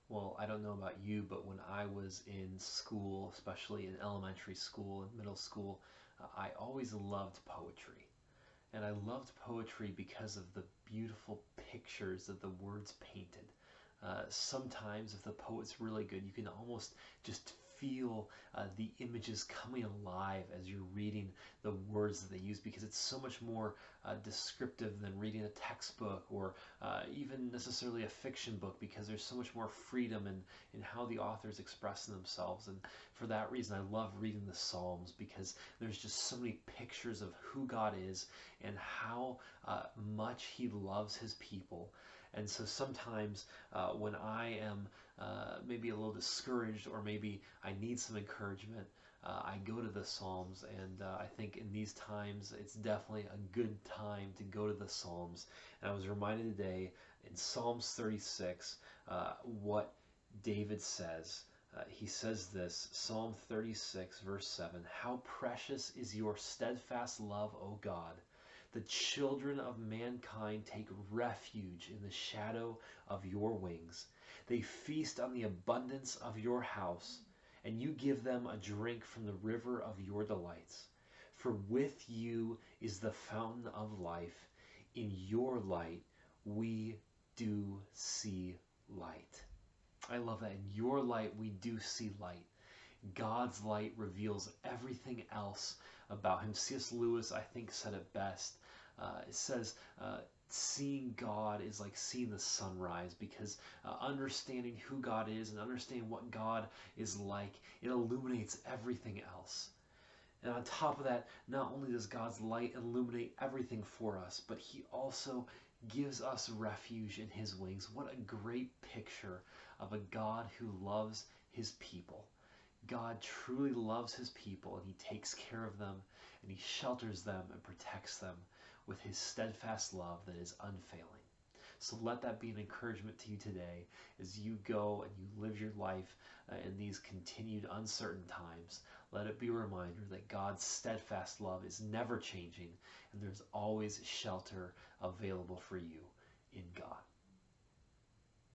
Well, I don't know about you, but when I was in school, especially in elementary school and middle school, I always loved poetry. And I loved poetry because of the beautiful pictures that the words painted. Sometimes, if the poet's really good, you can almost just feel the images coming alive as you're reading the words that they use, because it's so much more descriptive than reading a textbook or even necessarily a fiction book, because there's so much more freedom in how the authors express themselves. And for that reason, I love reading the Psalms, because there's just so many pictures of who God is and how much He loves His people. And so sometimes when I am maybe a little discouraged, or maybe I need some encouragement, I go to the Psalms. And I think in these times, it's definitely a good time to go to the Psalms. And I was reminded today in Psalms 36 what David says. He says this, Psalm 36, verse 7, "How precious is your steadfast love, O God! The children of mankind take refuge in the shadow of your wings. They feast on the abundance of your house, and you give them a drink from the river of your delights. For with you is the fountain of life. In your light we do see light." I love that. In your light we do see light. God's light reveals everything else about Him. C.S. Lewis, I think, said it best. It says, seeing God is like seeing the sunrise, because understanding who God is and understanding what God is like, it illuminates everything else. And on top of that, not only does God's light illuminate everything for us, but He also gives us refuge in His wings. What a great picture of a God who loves His people. God truly loves His people, and He takes care of them, and He shelters them and protects them with His steadfast love that is unfailing. So let that be an encouragement to you today as you go and you live your life in these continued uncertain times. Let it be a reminder that God's steadfast love is never changing, and there's always shelter available for you in God.